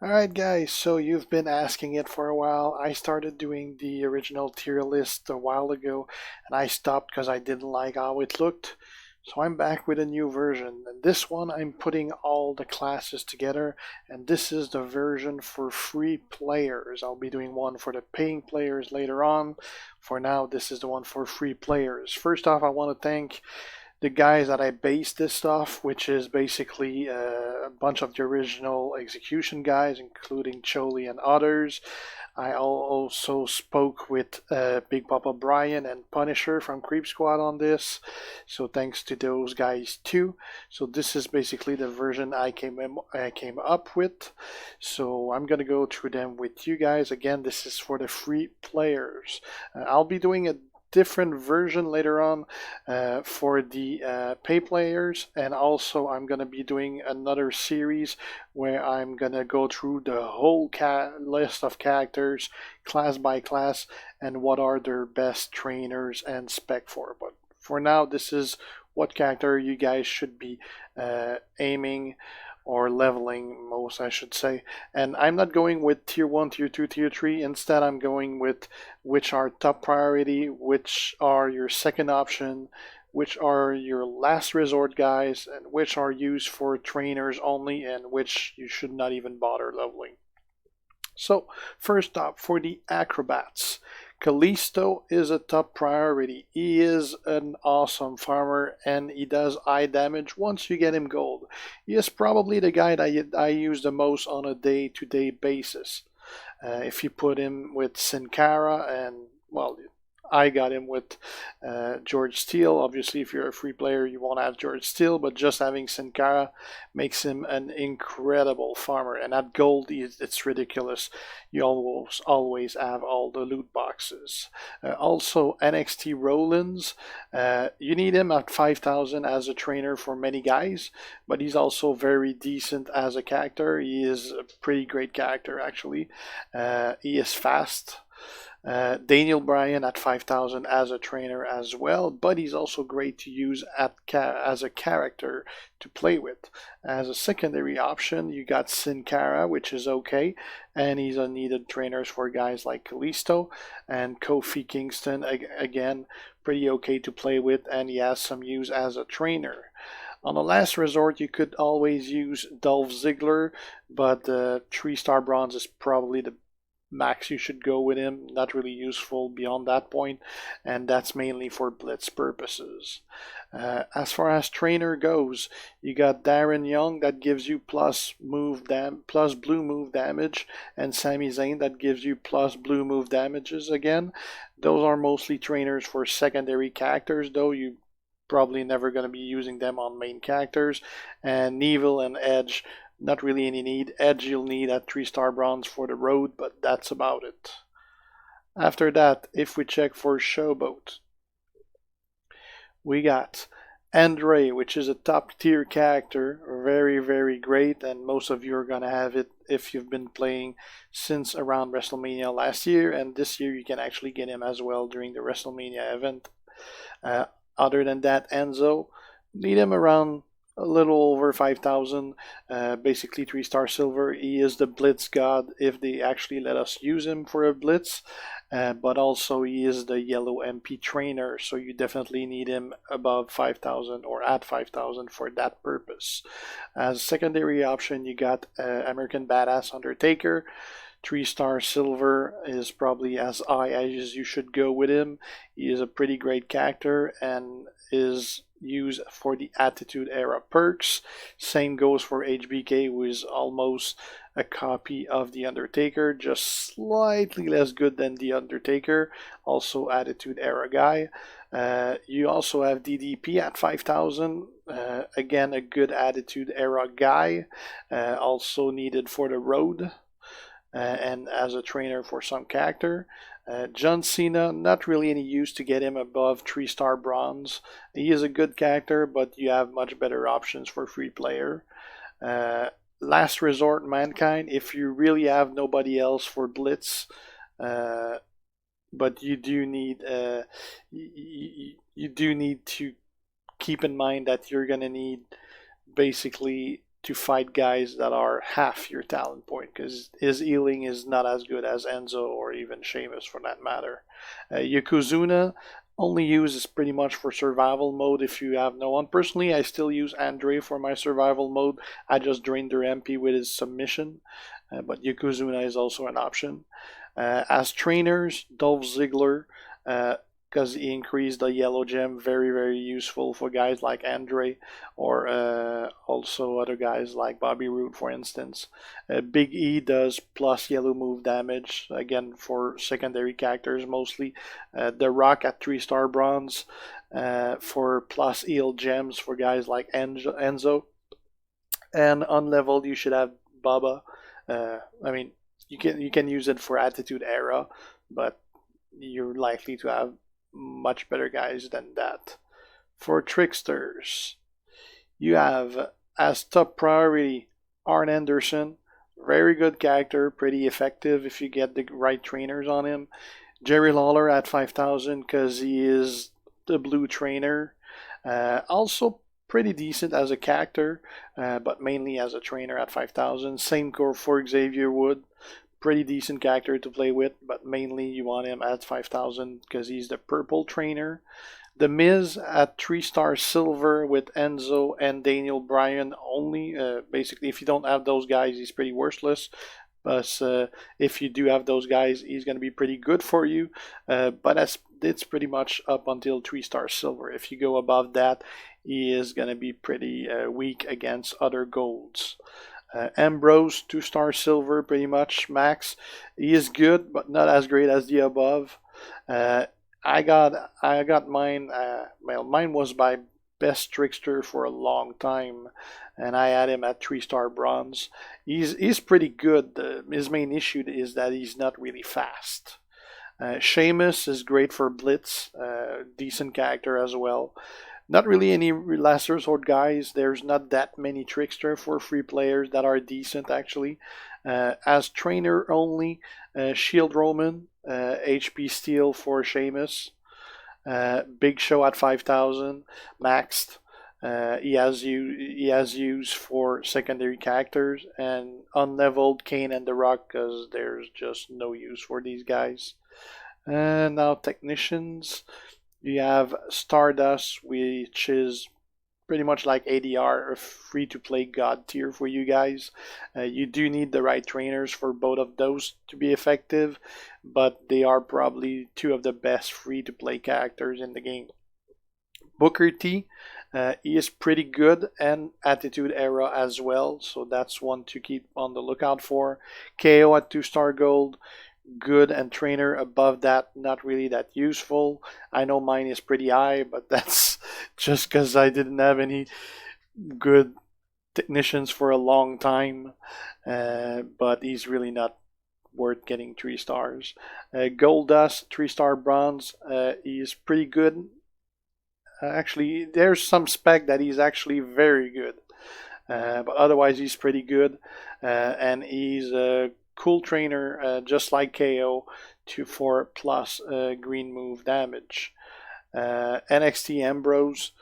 Alright guys, so you've been asking it for a while. I started doing the original tier list a while ago and I stopped because I didn't like how it looked. So I'm back with a new version, and this one I'm putting all the classes together, and this is the version for free players. I'll be doing one for the paying players later on. For now, this is the one for free players. First off, I want to thank the guys that I based this off, which is basically a bunch of the original execution guys, including Choli and others. I also spoke with Big Papa Brian and Punisher from Creep Squad on this, so thanks to those guys too. So this is basically the version I came up with. So I'm gonna go through them with you guys. Again, this is for the free players. I'll be doing a different version later on for the pay players, and also I'm gonna be doing another series where I'm gonna go through the whole list of characters class by class and what are their best trainers and spec for. But for now, this is what character you guys should be aiming or leveling most, I should say. And I'm not going with tier 1, tier 2, tier 3. Instead, I'm going with which are top priority, which are your second option, which are your last resort guys, and which are used for trainers only, and which you should not even bother leveling. So, first up, for the acrobats, Callisto is a top priority. He is an awesome farmer and he does high damage once you get him gold. He is probably the guy that I use the most on a day-to-day basis. If you put him with Sin Cara, and well, I got him with George Steele. Obviously, if you're a free player, you won't have George Steele, but just having Sin Cara makes him an incredible farmer. And at gold, it's ridiculous. You always have all the loot boxes. Also, NXT Rollins, you need him at 5,000 as a trainer for many guys, but he's also very decent as a character. He is a pretty great character, actually. He is fast. Daniel Bryan at 5,000 as a trainer as well, but he's also great to use as a character to play with. As a secondary option, you got Sin Cara, which is okay, and he's a needed trainers for guys like Kalisto and Kofi Kingston. Again, pretty okay to play with, and he has some use as a trainer. On the last resort, you could always use Dolph Ziggler, but 3-star bronze is probably the max you should go with him. Not really useful beyond that point, and that's mainly for blitz purposes. As far as trainer goes, you got Darren Young that gives you plus blue move damage, and Sami Zayn that gives you plus blue move damages again. Those are mostly trainers for secondary characters, though you probably never going to be using them on main characters. And Neville and Edge, not really any need. Edge you'll need at 3-star bronze for the road, but that's about it. After that, if we check for Showboat, we got Andre, which is a top tier character, very, very great, and most of you are gonna have it if you've been playing since around WrestleMania last year, and this year you can actually get him as well during the WrestleMania event. Uh, Other than that, Enzo, need him around a little over 5,000, basically 3-star silver. He is the blitz god if they actually let us use him for a blitz, but also he is the yellow MP trainer, so you definitely need him above 5,000 or at 5,000 for that purpose. As secondary option, you got American Badass Undertaker. 3-star silver is probably as high as you should go with him. He is a pretty great character and is used for the Attitude Era perks. Same goes for HBK, who is almost a copy of The Undertaker, just slightly less good than The Undertaker, also Attitude Era guy. You also have DDP at 5,000, again a good Attitude Era guy, also needed for the road. And as a trainer for some character. John Cena, not really any use to get him above 3-star bronze. He is a good character, but you have much better options for free player. Last resort, Mankind, if you really have nobody else for Blitz, but you do need you do need to keep in mind that you're gonna need basically to fight guys that are half your talent point, because his healing is not as good as Enzo or even Sheamus for that matter. Yokozuna only uses pretty much for survival mode if you have no one. Personally, I still use Andre for my survival mode. I just drain their MP with his submission, but Yokozuna is also an option. As trainers, Dolph Ziggler, because he increased the yellow gem, very very useful for guys like Andre or also other guys like Bobby Roode, for instance. Big E does plus yellow move damage, again for secondary characters mostly. The Rock at 3-star bronze for plus heal gems for guys like Enzo. And unleveled, you should have Baba. I mean, you can use it for Attitude Era, but you're likely to have much better guys than that. For tricksters, you have as top priority Arn Anderson, very good character, pretty effective if you get the right trainers on him. Jerry Lawler at 5,000 because he is the blue trainer. Also pretty decent as a character, but mainly as a trainer at 5,000. Same for Xavier Wood, pretty decent character to play with, but mainly you want him at 5,000 because he's the purple trainer. The Miz at 3-star silver with Enzo and Daniel Bryan only. Basically, if you don't have those guys, he's pretty worthless. But if you do have those guys, he's going to be pretty good for you. But it's pretty much up until 3-star silver. If you go above that, he is going to be pretty weak against other golds. Ambrose, 2-star silver, pretty much max. He is good, but not as great as the above. I got mine. Well, mine was by best trickster for a long time, and I had him at 3-star bronze. He's pretty good. His main issue is that he's not really fast. Sheamus is great for blitz, decent character as well. Not really any last resort guys. There's not that many trickster for free players that are decent actually. As trainer only, Shield Roman, HP Steel for Sheamus, Big Show at 5,000 maxed. He has use for secondary characters, and unleveled Kane and The Rock because there's just no use for these guys. And now technicians, you have Stardust, which is pretty much like ADR, a free to play god tier for you guys. You do need the right trainers for both of those to be effective, but they are probably two of the best free to play characters in the game. Booker T, he is pretty good and Attitude Era as well, so that's one to keep on the lookout for. KO at 2-star gold, good, and trainer above that, not really that useful. I know mine is pretty high, but that's just because I didn't have any good technicians for a long time. But he's really not worth getting 3 stars. Goldust, 3-star bronze, he's pretty good. Actually, there's some spec that he's actually very good. But otherwise, he's pretty good. And he's a cool trainer, just like KO, for plus green move damage. NXT Ambrose,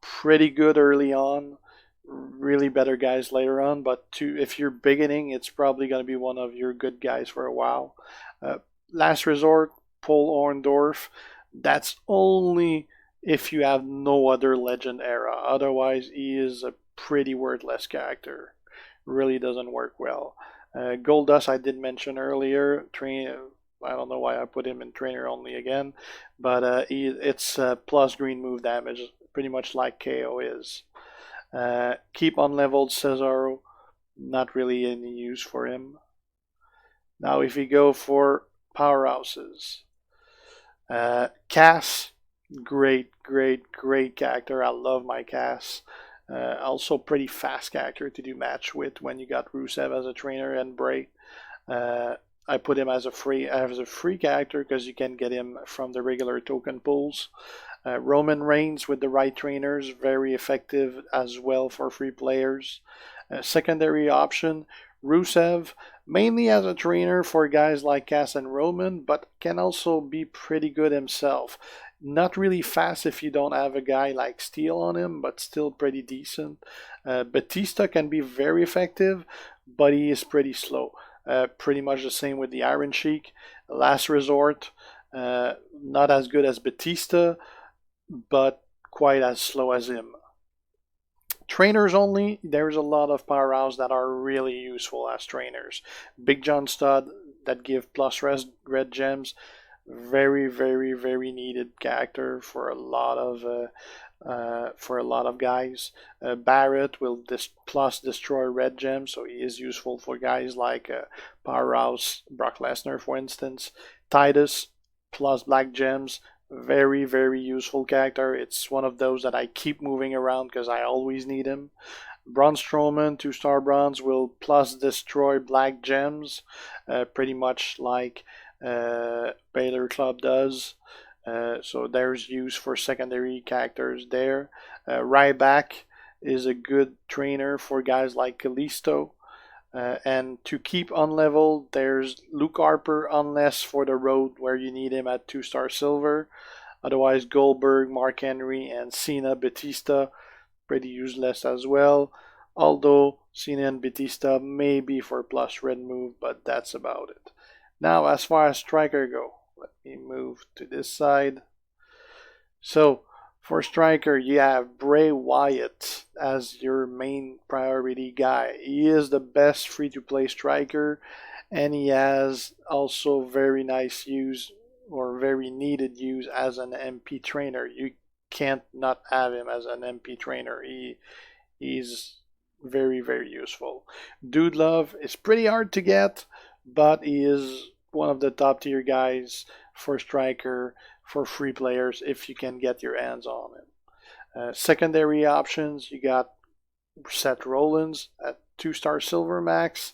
pretty good early on, really better guys later on, but if you're beginning, it's probably going to be one of your good guys for a while. Last resort, Paul Orndorff, that's only if you have no other legend era. Otherwise, he is a pretty worthless character. Really doesn't work well. Goldust I did mention earlier. I don't know why I put him in trainer only again, but it's plus green move damage, pretty much like KO is. Keep unleveled Cesaro, not really any use for him. Now if we go for powerhouses, Cass, great character. I love my Cass. Also pretty fast character to do match with when you got Rusev as a trainer and Bray. I put him as a free character because you can get him from the regular token pools. Roman Reigns with the right trainers, very effective as well for free players. Secondary option, Rusev, mainly as a trainer for guys like Cass and Roman, but can also be pretty good himself. Not really fast if you don't have a guy like Steel on him, but still pretty decent. Batista can be very effective, but he is pretty slow. Pretty much the same with the Iron Sheik. Last Resort, not as good as Batista, but quite as slow as him. Trainers only, there's a lot of powerhouse that are really useful as trainers. Big John Stud that give plus red gems, very very needed character for a lot of guys. Barrett will plus destroy red gems, so he is useful for guys like Powerhouse Brock Lesnar, for instance. Titus plus black gems, very useful character. It's one of those that I keep moving around because I always need him. Braun Strowman, 2-star bronze, will plus destroy black gems, pretty much like Baylor Club does. So there's use for secondary characters there. Ryback is a good trainer for guys like Kalisto. And to keep unleveled, there's Luke Harper, unless for the road where you need him at 2-star silver. Otherwise, Goldberg, Mark Henry, and Cena, Batista, pretty useless as well. Although Cena and Batista may be for plus red move, but that's about it. Now, as far as striker go, let me move to this side. So, for striker, you have Bray Wyatt as your main priority guy. He is the best free-to-play striker, and he has also very nice use or very needed use as an MP trainer. You can't not have him as an MP trainer. He's very useful. Dude Love is pretty hard to get, but he is one of the top tier guys for striker for free players if you can get your hands on him. Secondary options, you got Seth Rollins at 2-star silver max.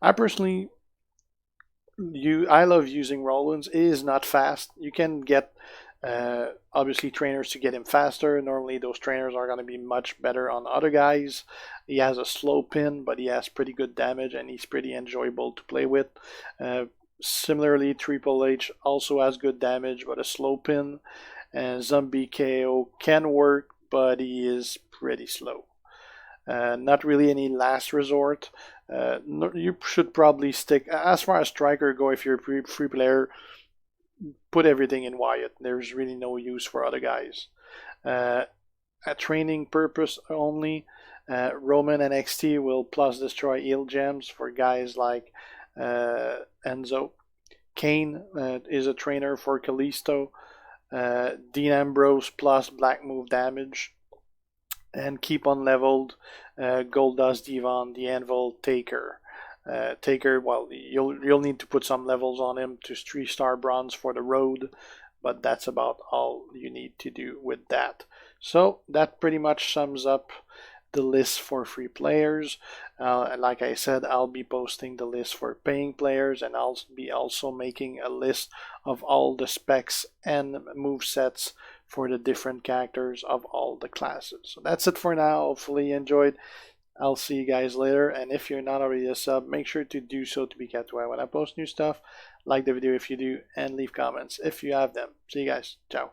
I personally I love using Rollins. It is not fast. You can get obviously trainers to get him faster. Normally those trainers are going to be much better on other guys. He has a slow pin, but he has pretty good damage and he's pretty enjoyable to play with. Similarly, Triple H also has good damage but a slow pin. And Zombie KO can work, but he is pretty slow. Not really any last resort. You should probably stick, as far as striker go, if you're a free player, put everything in Wyatt. There's really no use for other guys. A training purpose only, Roman NXT will plus destroy heal gems for guys like Enzo. Kane is a trainer for Kalisto. Dean Ambrose plus black move damage. And keep unleveled Goldust, Devon, the Anvil, Taker. Taker, well, you'll need to put some levels on him to 3-star bronze for the road, but that's about all you need to do with that. So that pretty much sums up the list for free players. Like I said, I'll be posting the list for paying players, and I'll be also making a list of all the specs and move sets for the different characters of all the classes. So that's it for now. Hopefully you enjoyed. I'll see you guys later, and if you're not already a sub, make sure to do so to be kept aware when I post new stuff. Like the video if you do, and leave comments if you have them. See you guys. Ciao.